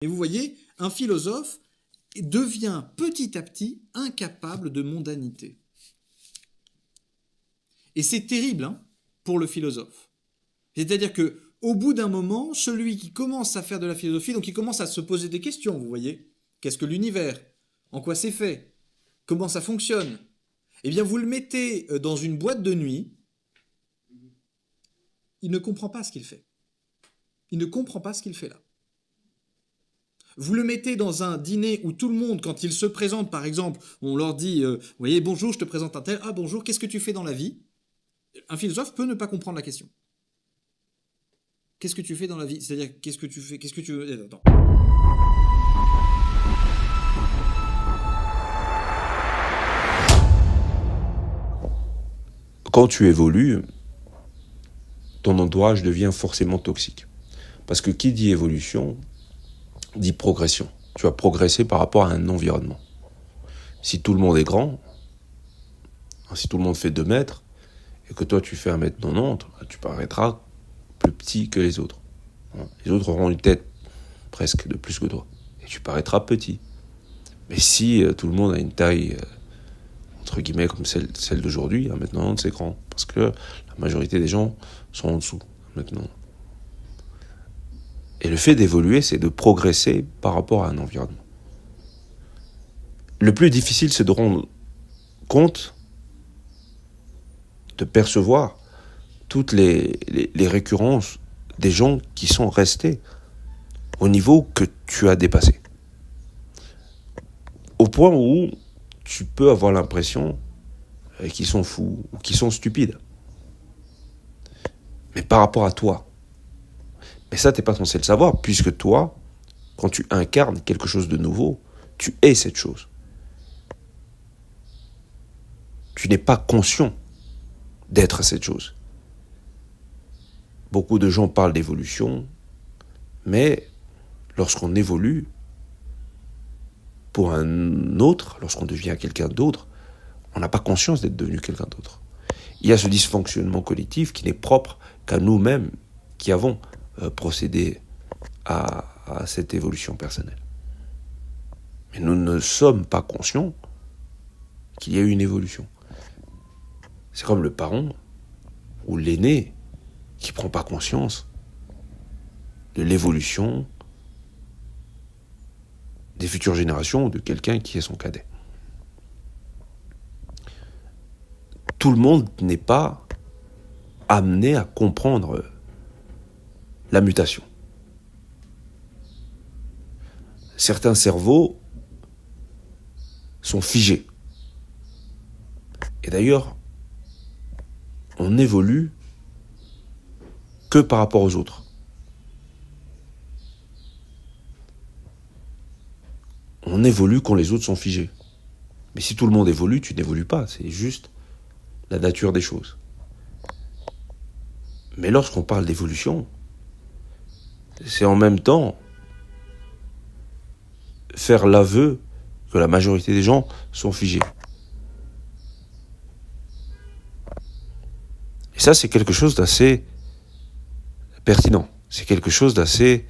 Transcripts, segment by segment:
Et vous voyez, un philosophe devient petit à petit incapable de mondanité. Et c'est terrible pour le philosophe. C'est-à-dire que au bout d'un moment, celui qui commence à faire de la philosophie, donc il commence à se poser des questions, vous voyez. Qu'est-ce que l'univers? En quoi c'est fait? Comment ça fonctionne? Eh bien, vous le mettez dans une boîte de nuit, il ne comprend pas ce qu'il fait. Il ne comprend pas ce qu'il fait là. Vous le mettez dans un dîner où tout le monde, quand il se présente, par exemple, on leur dit, vous voyez, bonjour, je te présente un tel, ah bonjour, qu'est-ce que tu fais dans la vie? Un philosophe peut ne pas comprendre la question. Qu'est-ce que tu fais dans la vie? C'est-à-dire, qu'est-ce que tu fais? Qu'est-ce que tu veux? Attends. Quand tu évolues, ton entourage devient forcément toxique. Parce que qui dit évolution, dit progression. Tu vas progresser par rapport à un environnement. Si tout le monde est grand, si tout le monde fait 2 mètres, et que toi tu fais 1m90, tu paraîtras plus petit que les autres. Les autres auront une tête presque de plus que toi. Et tu paraîtras petit. Mais si tout le monde a une taille, entre guillemets, comme celle d'aujourd'hui, 1m90 c'est grand. Parce que la majorité des gens sont en dessous, maintenant. Et le fait d'évoluer, c'est de progresser par rapport à un environnement. Le plus difficile, c'est de rendre compte, de percevoir toutes les récurrences des gens qui sont restés au niveau que tu as dépassé. Au point où tu peux avoir l'impression qu'ils sont fous ou qu'ils sont stupides. Mais par rapport à toi. Mais ça, t'es pas censé le savoir, puisque toi, quand tu incarnes quelque chose de nouveau, tu es cette chose. Tu n'es pas conscient d'être cette chose. Beaucoup de gens parlent d'évolution, mais lorsqu'on évolue pour un autre, lorsqu'on devient quelqu'un d'autre, on n'a pas conscience d'être devenu quelqu'un d'autre. Il y a ce dysfonctionnement collectif qui n'est propre qu'à nous-mêmes qui avons procédé à cette évolution personnelle. Mais nous ne sommes pas conscients qu'il y a eu une évolution. C'est comme le parent ou l'aîné qui ne prend pas conscience de l'évolution des futures générations ou de quelqu'un qui est son cadet. Tout le monde n'est pas amené à comprendre la mutation. Certains cerveaux sont figés. Et d'ailleurs, on n'évolue que par rapport aux autres. On évolue quand les autres sont figés. Mais si tout le monde évolue, tu n'évolues pas. C'est juste la nature des choses. Mais lorsqu'on parle d'évolution, c'est en même temps faire l'aveu que la majorité des gens sont figés. Et ça, c'est quelque chose d'assez pertinent. C'est quelque chose d'assez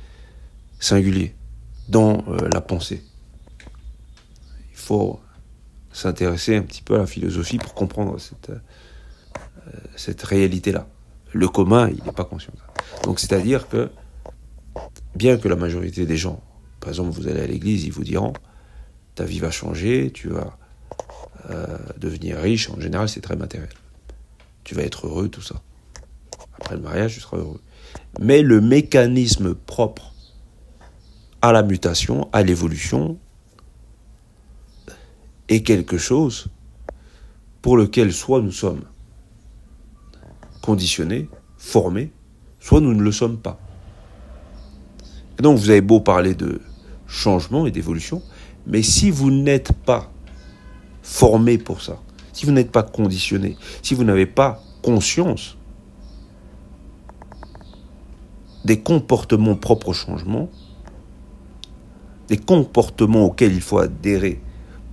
singulier dans la pensée. Il faut s'intéresser un petit peu à la philosophie pour comprendre cette réalité-là. Le commun, il n'est pas conscient de ça. Donc, c'est-à-dire que, bien que la majorité des gens, par exemple, vous allez à l'église, ils vous diront, ta vie va changer, tu vas devenir riche, en général, c'est très matériel. Tu vas être heureux, tout ça. Après le mariage, tu seras heureux. Mais le mécanisme propre à la mutation, à l'évolution, est quelque chose pour lequel soit nous sommes conditionnés, formés, soit nous ne le sommes pas. Et donc vous avez beau parler de changement et d'évolution, mais si vous n'êtes pas formé pour ça, si vous n'êtes pas conditionné, si vous n'avez pas conscience des comportements propres au changement, des comportements auxquels il faut adhérer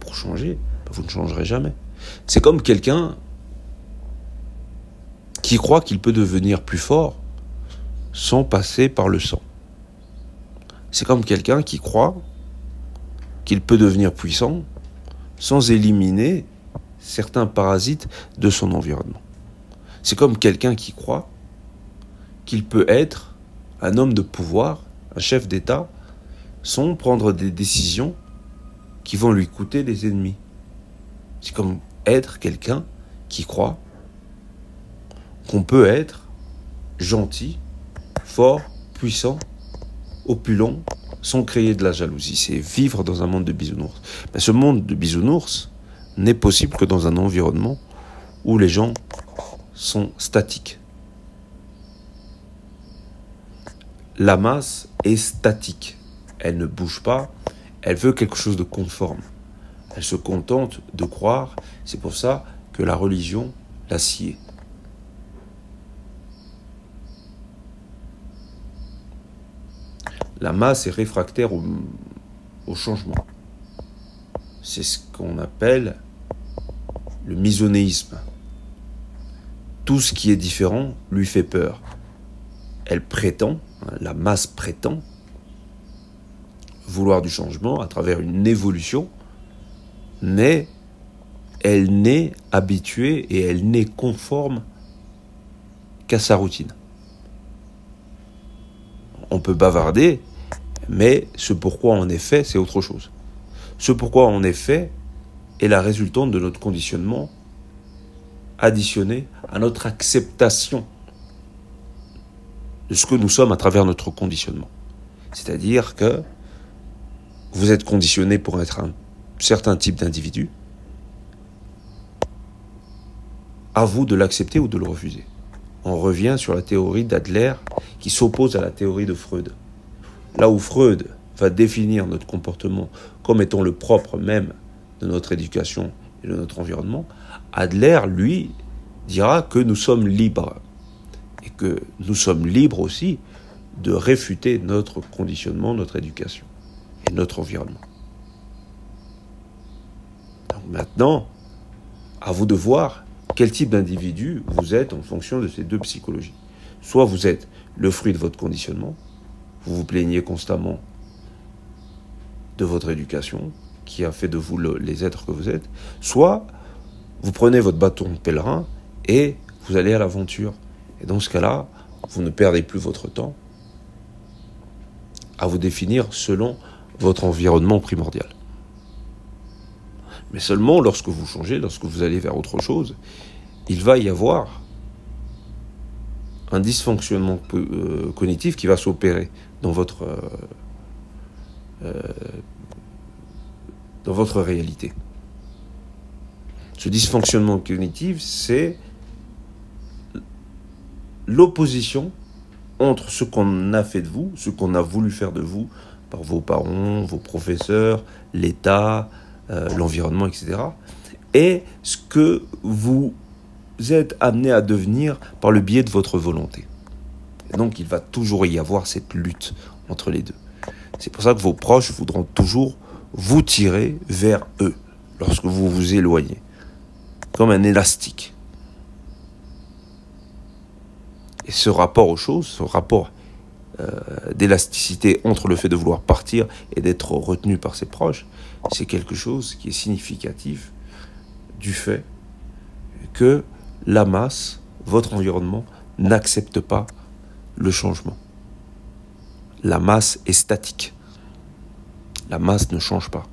pour changer, vous ne changerez jamais. C'est comme quelqu'un qui croit qu'il peut devenir plus fort sans passer par le sang. C'est comme quelqu'un qui croit qu'il peut devenir puissant sans éliminer certains parasites de son environnement. C'est comme quelqu'un qui croit qu'il peut être un homme de pouvoir, un chef d'État, sans prendre des décisions qui vont lui coûter des ennemis. C'est comme être quelqu'un qui croit qu'on peut être gentil, fort, puissant, opulent, sans créer de la jalousie. C'est vivre dans un monde de bisounours. Mais ce monde de bisounours n'est possible que dans un environnement où les gens sont statiques. La masse est statique. Elle ne bouge pas, elle veut quelque chose de conforme. Elle se contente de croire, c'est pour ça que la religion l'a scié. La masse est réfractaire au changement. C'est ce qu'on appelle le misonéisme. Tout ce qui est différent lui fait peur. Elle prétend, la masse prétend, vouloir du changement à travers une évolution, mais elle n'est habituée et elle n'est conforme qu'à sa routine. On peut bavarder, mais ce pourquoi on est fait, c'est autre chose. Ce pourquoi on est fait est la résultante de notre conditionnement additionné à notre acceptation de ce que nous sommes à travers notre conditionnement. C'est-à-dire que vous êtes conditionné pour être un certain type d'individu. À vous de l'accepter ou de le refuser. On revient sur la théorie d'Adler qui s'oppose à la théorie de Freud. Là où Freud va définir notre comportement comme étant le propre même de notre éducation et de notre environnement, Adler, lui, dira que nous sommes libres. Et que nous sommes libres aussi de réfuter notre conditionnement, notre éducation et notre environnement. Donc maintenant, à vous de voir quel type d'individu vous êtes en fonction de ces deux psychologies. Soit vous êtes le fruit de votre conditionnement, vous vous plaignez constamment de votre éducation, qui a fait de vous les êtres que vous êtes, soit vous prenez votre bâton de pèlerin et vous allez à l'aventure. Et dans ce cas-là, vous ne perdez plus votre temps à vous définir selon votre environnement primordial. Mais seulement lorsque vous changez, lorsque vous allez vers autre chose, il va y avoir un dysfonctionnement cognitif qui va s'opérer dans votre réalité. Ce dysfonctionnement cognitif, c'est l'opposition entre ce qu'on a fait de vous, ce qu'on a voulu faire de vous par vos parents, vos professeurs, l'État, l'environnement, etc., et ce que vous êtes amené à devenir par le biais de votre volonté. Et donc, il va toujours y avoir cette lutte entre les deux. C'est pour ça que vos proches voudront toujours vous tirer vers eux lorsque vous vous éloignez, comme un élastique. Et ce rapport aux choses, ce rapport d'élasticité entre le fait de vouloir partir et d'être retenu par ses proches, c'est quelque chose qui est significatif du fait que la masse, votre environnement, n'accepte pas le changement. La masse est statique. La masse ne change pas.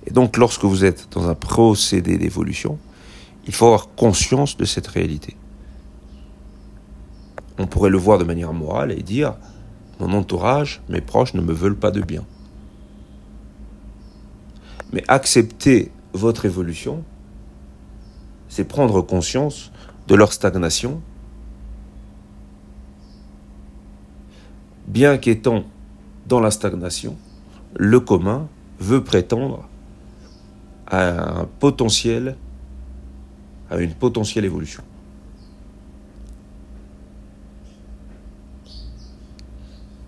Et donc, lorsque vous êtes dans un procédé d'évolution, il faut avoir conscience de cette réalité. On pourrait le voir de manière morale et dire « Mon entourage, mes proches ne me veulent pas de bien ». Mais accepter votre évolution, c'est prendre conscience de leur stagnation, bien qu'étant dans la stagnation, le commun veut prétendre à une potentielle évolution.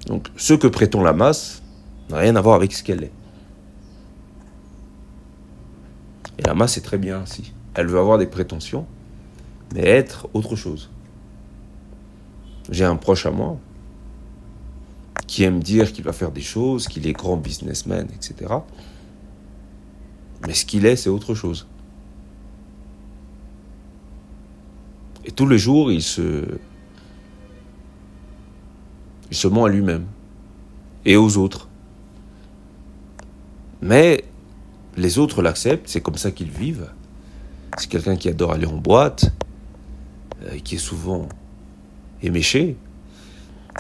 Donc, ce que prétend la masse n'a rien à voir avec ce qu'elle est. Et la masse est très bien ainsi. Elle veut avoir des prétentions, mais être autre chose. J'ai un proche à moi qui aime dire qu'il va faire des choses, qu'il est grand businessman, etc. Mais ce qu'il est, c'est autre chose. Et tous les jours, il se ment à lui-même et aux autres. Mais les autres l'acceptent, c'est comme ça qu'ils vivent. C'est quelqu'un qui adore aller en boîte, qui est souvent éméché,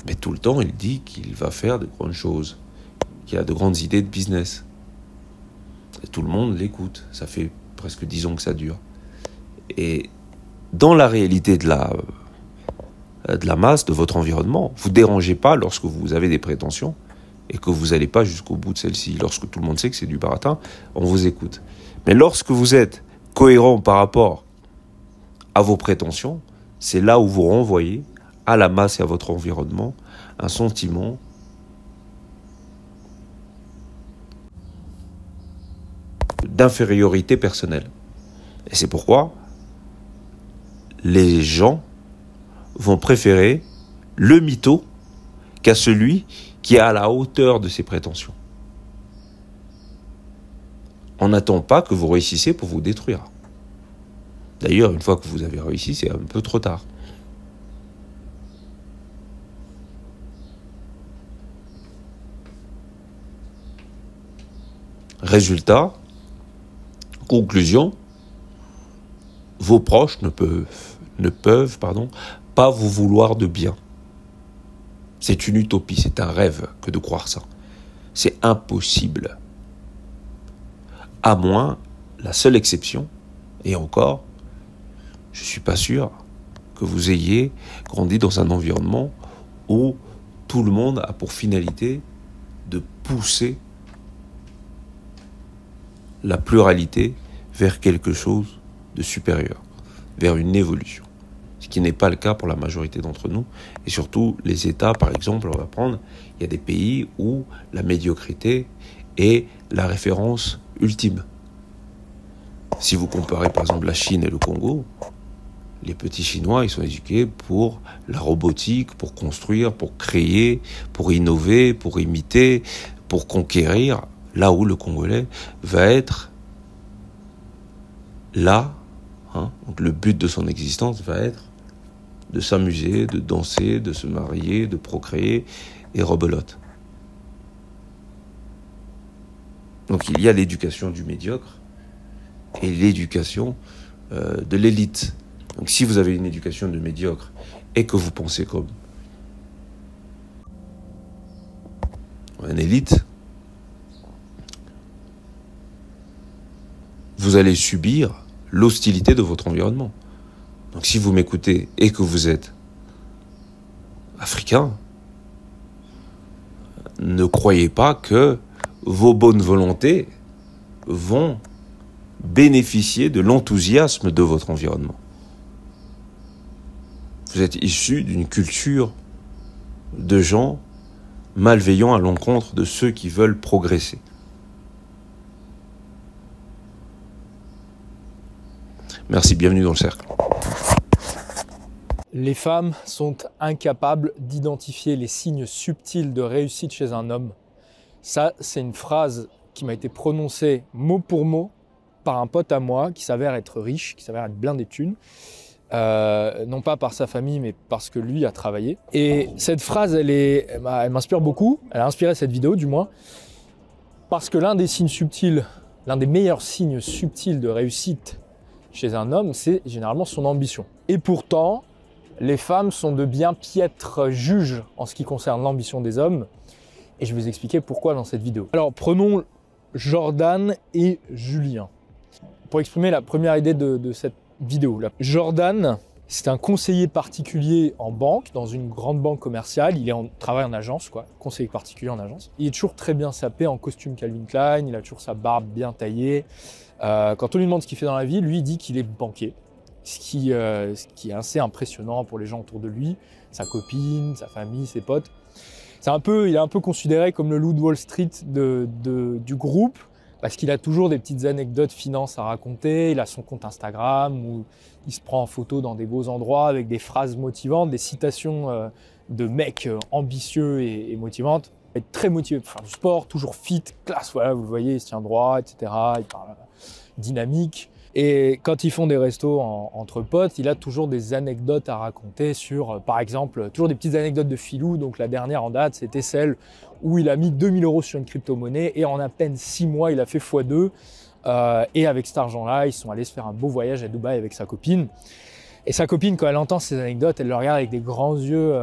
mais tout le temps, il dit qu'il va faire de grandes choses, qu'il a de grandes idées de business. Et tout le monde l'écoute. Ça fait presque 10 ans que ça dure. Et dans la réalité de la masse, de votre environnement, vous ne dérangez pas lorsque vous avez des prétentions et que vous n'allez pas jusqu'au bout de celle-ci. Lorsque tout le monde sait que c'est du baratin, on vous écoute. Mais lorsque vous êtes cohérent par rapport à vos prétentions, c'est là où vous renvoyez à la masse et à votre environnement un sentiment d'infériorité personnelle. Et c'est pourquoi les gens vont préférer le mytho qu'à celui qui est à la hauteur de ses prétentions. On n'attend pas que vous réussissiez pour vous détruire. D'ailleurs, une fois que vous avez réussi, c'est un peu trop tard. Résultat, conclusion, vos proches ne peuvent pas vous vouloir de bien. C'est une utopie, c'est un rêve que de croire ça. C'est impossible. À moins, la seule exception, et encore, je ne suis pas sûr que vous ayez grandi dans un environnement où tout le monde a pour finalité de pousser la pluralité vers quelque chose de supérieur, vers une évolution. Ce qui n'est pas le cas pour la majorité d'entre nous. Et surtout, les États, par exemple, on va prendre, il y a des pays où la médiocrité est la référence ultime. Si vous comparez, par exemple, la Chine et le Congo, les petits Chinois, ils sont éduqués pour la robotique, pour construire, pour créer, pour innover, pour imiter, pour conquérir, là où le Congolais va être là, donc le but de son existence va être de s'amuser, de danser, de se marier, de procréer et rebelote. Donc il y a l'éducation du médiocre et l'éducation de l'élite. Donc si vous avez une éducation de médiocre et que vous pensez comme une élite, vous allez subir l'hostilité de votre environnement. Donc si vous m'écoutez et que vous êtes africain, ne croyez pas que vos bonnes volontés vont bénéficier de l'enthousiasme de votre environnement. Vous êtes issu d'une culture de gens malveillants à l'encontre de ceux qui veulent progresser. Merci, bienvenue dans le cercle. Les femmes sont incapables d'identifier les signes subtils de réussite chez un homme. Ça, c'est une phrase qui m'a été prononcée mot pour mot par un pote à moi qui s'avère être riche, qui s'avère être blindé de thunes. Non pas par sa famille, mais parce que lui a travaillé. Et cette phrase, elle m'inspire beaucoup. Elle a inspiré cette vidéo, du moins. Parce que l'un des signes subtils, l'un des meilleurs signes subtils de réussite chez un homme, c'est généralement son ambition. Et pourtant, les femmes sont de bien piètres juges en ce qui concerne l'ambition des hommes. Et je vais vous expliquer pourquoi dans cette vidéo. Alors, prenons Jordan et Julien. Pour exprimer la première idée de cette vidéo. Jordan, c'est un conseiller particulier en banque, dans une grande banque commerciale. Il travaille en agence, conseiller particulier en agence. Il est toujours très bien sapé en costume Calvin Klein, il a toujours sa barbe bien taillée. Quand on lui demande ce qu'il fait dans la vie, lui il dit qu'il est banquier. Ce qui est assez impressionnant pour les gens autour de lui, sa copine, sa famille, ses potes. Il est un peu considéré comme le loup de Wall Street du groupe, parce qu'il a toujours des petites anecdotes finance à raconter. Il a son compte Instagram où il se prend en photo dans des beaux endroits avec des phrases motivantes, des citations de mec ambitieux et motivante. Être très motivé pour faire du sport, toujours fit, classe, voilà, vous le voyez, il se tient droit, etc. Il parle dynamique. Et quand ils font des restos entre potes, il a toujours des anecdotes à raconter sur, par exemple, toujours des petites anecdotes de filou. Donc la dernière en date, c'était celle où il a mis 2 000 € sur une crypto-monnaie et en à peine 6 mois, il a fait x2. Et avec cet argent-là, ils sont allés se faire un beau voyage à Dubaï avec sa copine. Et sa copine, quand elle entend ces anecdotes, elle le regarde avec des grands yeux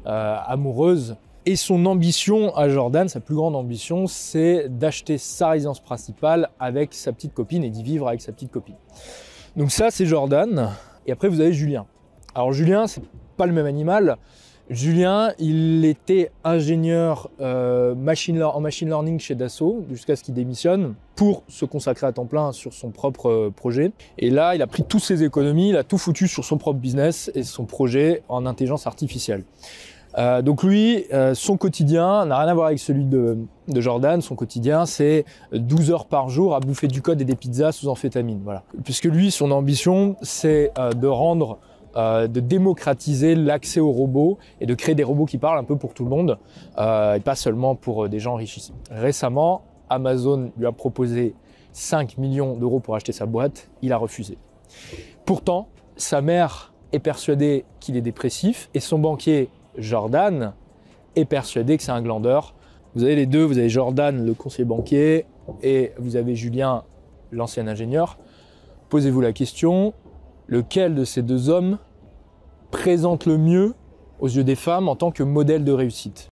amoureuses. Et son ambition à Jordan, sa plus grande ambition, c'est d'acheter sa résidence principale avec sa petite copine et d'y vivre avec sa petite copine. Donc ça, c'est Jordan. Et après, vous avez Julien. Alors Julien, c'est pas le même animal. Julien, il était ingénieur en machine learning chez Dassault jusqu'à ce qu'il démissionne pour se consacrer à temps plein sur son propre projet. Et là, il a pris toutes ses économies, il a tout foutu sur son propre business et son projet en intelligence artificielle. Donc lui, son quotidien n'a rien à voir avec celui de Jordan. Son quotidien, c'est 12 heures par jour à bouffer du code et des pizzas sous amphétamine. Voilà. Puisque lui, son ambition, c'est de démocratiser l'accès aux robots et de créer des robots qui parlent un peu pour tout le monde, et pas seulement pour des gens richissimes. Récemment, Amazon lui a proposé 5 millions d'euros pour acheter sa boîte. Il a refusé. Pourtant, sa mère est persuadée qu'il est dépressif et son banquier Jordan est persuadé que c'est un glandeur. Vous avez les deux, vous avez Jordan, le conseiller banquier, et vous avez Julien, l'ancien ingénieur. Posez-vous la question, lequel de ces deux hommes présente le mieux aux yeux des femmes en tant que modèle de réussite ?